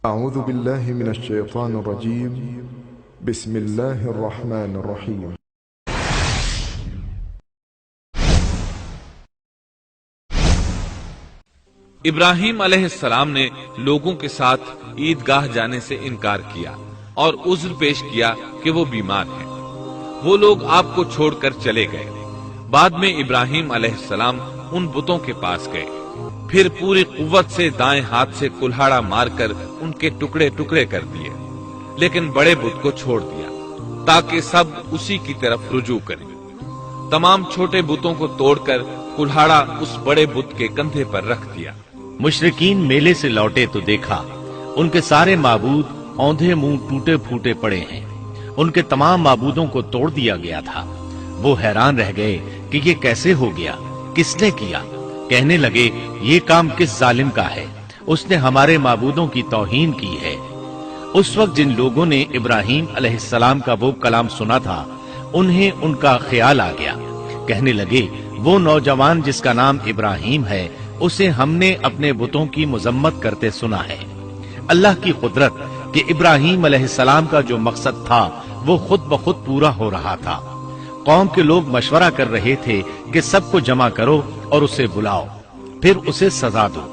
أعوذ بالله من الشيطان الرجيم بسم الله الرحمن الرحيم ابراہیم علیہ السلام نے لوگوں کے ساتھ عیدگاہ جانے سے انکار کیا اور عذر پیش کیا کہ وہ بیمار ہیں۔ وہ لوگ آپ کو چھوڑ کر چلے گئے۔ بعد میں ابراہیم علیہ السلام ان بتوں کے پاس گئے، پھر پوری قوت سے دائیں ہاتھ سے کلہاڑا مار کر ان کے ٹکڑے ٹکڑے کر دیے، لیکن بڑے بت کو چھوڑ دیا تاکہ سب اسی کی طرف رجوع کریں۔ تمام چھوٹے بتوں کو توڑ کر کلہاڑا اس بڑے بت کے کندھے پر رکھ دیا۔ مشرکین میلے سے لوٹے تو دیکھا ان کے سارے معبود اوندھے منہ ٹوٹے پھوٹے پڑے ہیں، ان کے تمام معبودوں کو توڑ دیا گیا تھا۔ وہ حیران رہ گئے کہ یہ کیسے ہو گیا، کس نے کیا؟ کہنے لگے یہ کام کس ظالم کا ہے، اس نے ہمارے معبودوں کی توہین کی ہے۔ اس وقت جن لوگوں نے ابراہیم علیہ السلام کا وہ کلام سنا تھا انہیں ان کا خیال آ گیا۔ کہنے لگے وہ نوجوان جس کا نام ابراہیم ہے اسے ہم نے اپنے بتوں کی مذمت کرتے سنا ہے۔ اللہ کی قدرت کہ ابراہیم علیہ السلام کا جو مقصد تھا وہ خود بخود پورا ہو رہا تھا۔ قوم کے لوگ مشورہ کر رہے تھے کہ سب کو جمع کرو اور اسے بلاؤ، پھر اسے سزا دو۔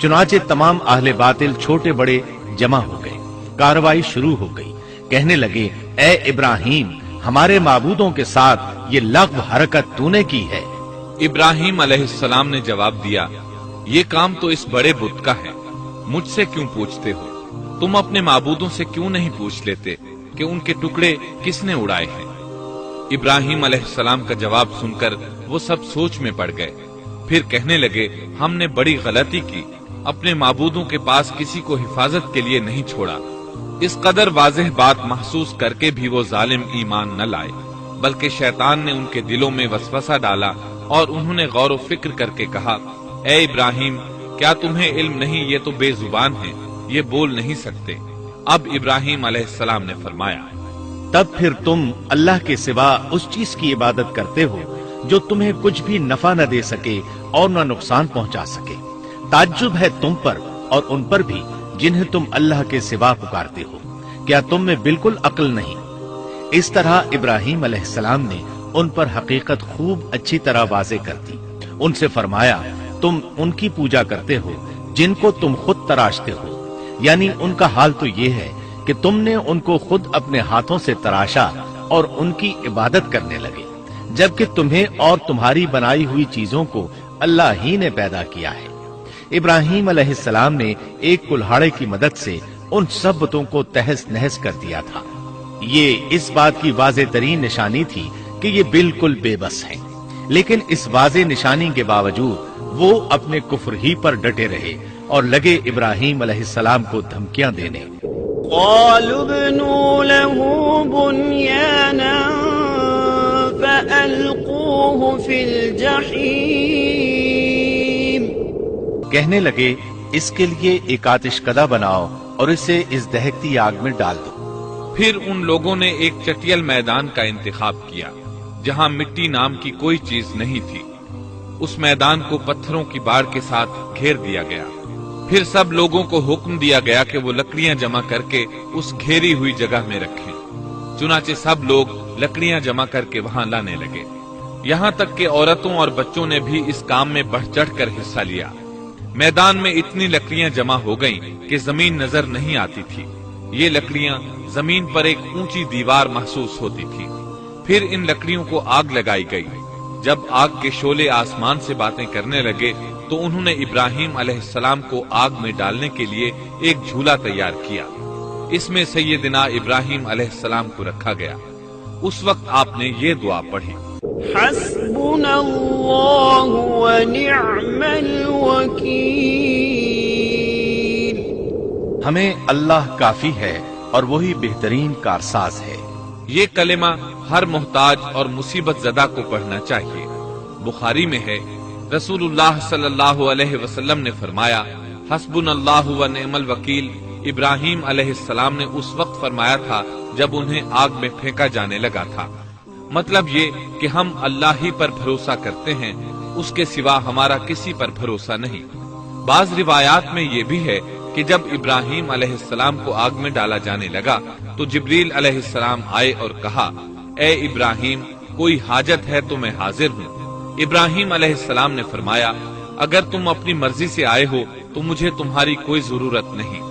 چنانچہ تمام اہل باطل چھوٹے بڑے جمع ہو گئے، کارروائی شروع ہو گئی۔ کہنے لگے اے ابراہیم، ہمارے معبودوں کے ساتھ یہ لغو حرکت تو نے کی ہے۔ ابراہیم علیہ السلام نے جواب دیا، یہ کام تو اس بڑے بت کا ہے، مجھ سے کیوں پوچھتے ہو؟ تم اپنے معبودوں سے کیوں نہیں پوچھ لیتے کہ ان کے ٹکڑے کس نے اڑائے ہیں؟ ابراہیم علیہ السلام کا جواب سن کر وہ سب سوچ میں پڑ گئے، پھر کہنے لگے ہم نے بڑی غلطی کی، اپنے معبودوں کے پاس کسی کو حفاظت کے لیے نہیں چھوڑا۔ اس قدر واضح بات محسوس کر کے بھی وہ ظالم ایمان نہ لائے، بلکہ شیطان نے ان کے دلوں میں وسوسہ ڈالا اور انہوں نے غور و فکر کر کے کہا، اے ابراہیم، کیا تمہیں علم نہیں، یہ تو بے زبان ہیں، یہ بول نہیں سکتے۔ اب ابراہیم علیہ السلام نے فرمایا، تب پھر تم اللہ کے سوا اس چیز کی عبادت کرتے ہو جو تمہیں کچھ بھی نفع نہ دے سکے اور نہ نقصان پہنچا سکے۔ تعجب ہے تم پر اور ان پر بھی جنہیں تم اللہ کے سوا پکارتے ہو، کیا تم میں بالکل عقل نہیں؟ اس طرح ابراہیم علیہ السلام نے ان پر حقیقت خوب اچھی طرح واضح کر دی۔ ان سے فرمایا تم ان کی پوجا کرتے ہو جن کو تم خود تراشتے ہو، یعنی ان کا حال تو یہ ہے کہ تم نے ان کو خود اپنے ہاتھوں سے تراشا اور ان کی عبادت کرنے لگے، جبکہ تمہیں اور تمہاری بنائی ہوئی چیزوں کو اللہ ہی نے پیدا کیا ہے۔ ابراہیم علیہ السلام نے ایک کلہاڑے کی مدد سے ان سب بتوں کو تہس نہس کر دیا تھا۔ یہ اس بات کی واضح ترین نشانی تھی کہ یہ بالکل بے بس ہیں، لیکن اس واضح نشانی کے باوجود وہ اپنے کفر ہی پر ڈٹے رہے اور لگے ابراہیم علیہ السلام کو دھمکیاں دینے۔ قالوا ابنوا له بنيانا فألقوه في الجحيم۔ کہنے لگے اس کے لیے ایک آتش کدہ بناؤ اور اسے اس دہکتی آگ میں ڈال دو۔ پھر ان لوگوں نے ایک چٹیل میدان کا انتخاب کیا جہاں مٹی نام کی کوئی چیز نہیں تھی۔ اس میدان کو پتھروں کی باڑ کے ساتھ گھیر دیا گیا۔ پھر سب لوگوں کو حکم دیا گیا کہ وہ لکڑیاں جمع کر کے اس گھیری ہوئی جگہ میں رکھیں۔ چنانچہ سب لوگ لکڑیاں جمع کر کے وہاں لانے لگے، یہاں تک کہ عورتوں اور بچوں نے بھی اس کام میں بڑھ چڑھ کر حصہ لیا۔ میدان میں اتنی لکڑیاں جمع ہو گئیں کہ زمین نظر نہیں آتی تھی۔ یہ لکڑیاں زمین پر ایک اونچی دیوار محسوس ہوتی تھی۔ پھر ان لکڑیوں کو آگ لگائی گئی۔ جب آگ کے شعلے آسمان سے باتیں کرنے لگے تو انہوں نے ابراہیم علیہ السلام کو آگ میں ڈالنے کے لیے ایک جھولا تیار کیا۔ اس میں سیدنا ابراہیم علیہ السلام کو رکھا گیا۔ اس وقت آپ نے یہ دعا پڑھی، حسبنا اللہ ونعم الوکیل۔ ہمیں اللہ کافی ہے اور وہی بہترین کارساز ہے۔ یہ کلمہ ہر محتاج اور مصیبت زدہ کو پڑھنا چاہیے۔ بخاری میں ہے، رسول اللہ صلی اللہ علیہ وسلم نے فرمایا، حسبنا اللہ ونعم الوکیل ابراہیم علیہ السلام نے اس وقت فرمایا تھا جب انہیں آگ میں پھینکا جانے لگا تھا۔ مطلب یہ کہ ہم اللہ ہی پر بھروسہ کرتے ہیں، اس کے سوا ہمارا کسی پر بھروسہ نہیں۔ بعض روایات میں یہ بھی ہے کہ جب ابراہیم علیہ السلام کو آگ میں ڈالا جانے لگا تو جبریل علیہ السلام آئے اور کہا، اے ابراہیم، کوئی حاجت ہے تو میں حاضر ہوں۔ ابراہیم علیہ السلام نے فرمایا، اگر تم اپنی مرضی سے آئے ہو تو مجھے تمہاری کوئی ضرورت نہیں۔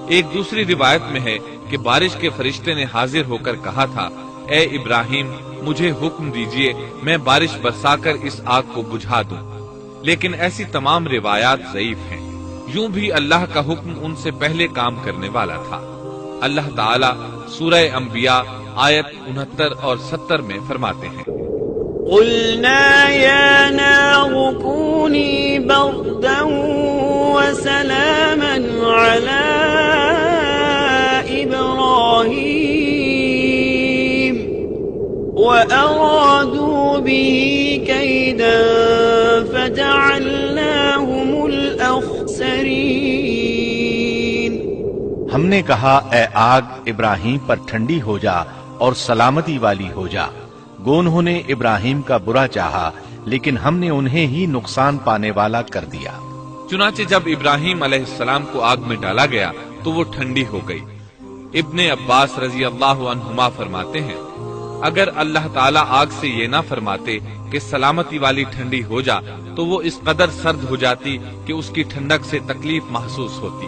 ایک دوسری روایت میں ہے کہ بارش کے فرشتے نے حاضر ہو کر کہا تھا، اے ابراہیم، مجھے حکم دیجئے میں بارش برسا کر اس آگ کو بجھا دوں۔ لیکن ایسی تمام روایات ضعیف ہیں۔ یوں بھی اللہ کا حکم ان سے پہلے کام کرنے والا تھا۔ اللہ تعالیٰ سورہ انبیاء آیت 69 اور 70 میں فرماتے ہیں، قلنا يا نار كوني بردا وسلاما على إبراهيم وأرادوا به كيدا فجعلناهم الأخسرين۔ ہم نے کہا، اے آگ ابراہیم پر ٹھنڈی ہو جا اور سلامتی والی ہو جا۔ گو انہوں نے ابراہیم کا برا چاہا لیکن ہم نے انہیں ہی نقصان پانے والا کر دیا۔ چنانچہ جب ابراہیم علیہ السلام کو آگ میں ڈالا گیا تو وہ ٹھنڈی ہو گئی۔ ابن عباس رضی اللہ عنہما فرماتے ہیں، اگر اللہ تعالیٰ آگ سے یہ نہ فرماتے کہ سلامتی والی ٹھنڈی ہو جا تو وہ اس قدر سرد ہو جاتی کہ اس کی ٹھنڈک سے تکلیف محسوس ہوتی۔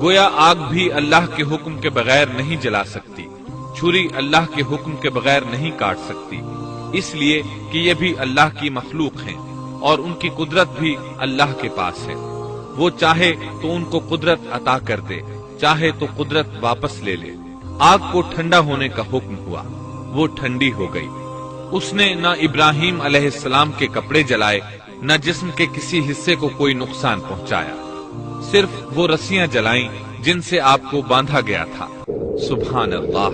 گویا آگ بھی اللہ کے حکم کے بغیر نہیں جلا سکتی، چھری اللہ کے حکم کے بغیر نہیں کاٹ سکتی، اس لیے کہ یہ بھی اللہ کی مخلوق ہیں اور ان کی قدرت بھی اللہ کے پاس ہے۔ وہ چاہے تو ان کو قدرت عطا کر دے، چاہے تو قدرت واپس لے لے۔ آگ کو ٹھنڈا ہونے کا حکم ہوا، وہ ٹھنڈی ہو گئی۔ اس نے نہ ابراہیم علیہ السلام کے کپڑے جلائے، نہ جسم کے کسی حصے کو کوئی نقصان پہنچایا، صرف وہ رسیاں جلائیں جن سے آپ کو باندھا گیا تھا۔ سبحان اللہ۔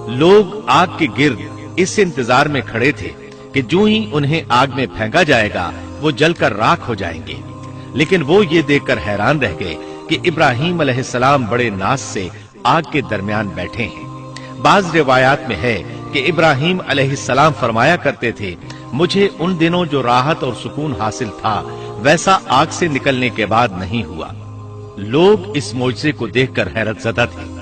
لوگ آگ کے گرد اس انتظار میں کھڑے تھے کہ جو ہی انہیں آگ میں پھینکا جائے گا وہ جل کر راکھ ہو جائیں گے، لیکن وہ یہ دیکھ کر حیران رہ گئے کہ ابراہیم علیہ السلام بڑے ناز سے آگ کے درمیان بیٹھے ہیں۔ بعض روایات میں ہے کہ ابراہیم علیہ السلام فرمایا کرتے تھے، مجھے ان دنوں جو راحت اور سکون حاصل تھا ویسا آگ سے نکلنے کے بعد نہیں ہوا۔ لوگ اس معجزے کو دیکھ کر حیرت زدہ تھے۔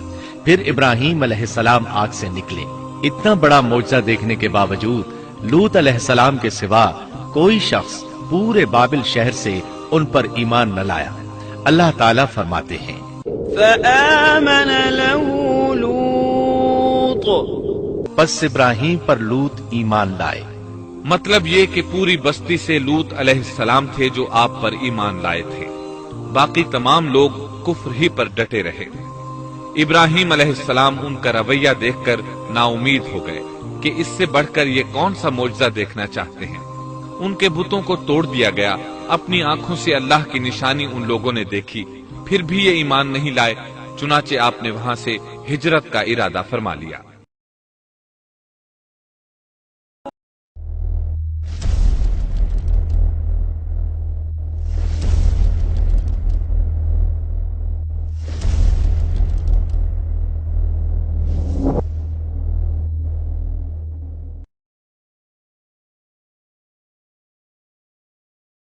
پھر ابراہیم علیہ السلام آگ سے نکلے۔ اتنا بڑا معجزہ دیکھنے کے باوجود لوط علیہ السلام کے سوا کوئی شخص پورے بابل شہر سے ان پر ایمان نہ لایا۔ اللہ تعالیٰ فرماتے ہیں، فآمن له لوط، پس ابراہیم پر لوط ایمان لائے۔ مطلب یہ کہ پوری بستی سے لوط علیہ السلام تھے جو آپ پر ایمان لائے تھے، باقی تمام لوگ کفر ہی پر ڈٹے رہے۔ ابراہیم علیہ السلام ان کا رویہ دیکھ کر نا امید ہو گئے کہ اس سے بڑھ کر یہ کون سا معجزہ دیکھنا چاہتے ہیں۔ ان کے بتوں کو توڑ دیا گیا، اپنی آنکھوں سے اللہ کی نشانی ان لوگوں نے دیکھی، پھر بھی یہ ایمان نہیں لائے، چنانچہ آپ نے وہاں سے ہجرت کا ارادہ فرما لیا۔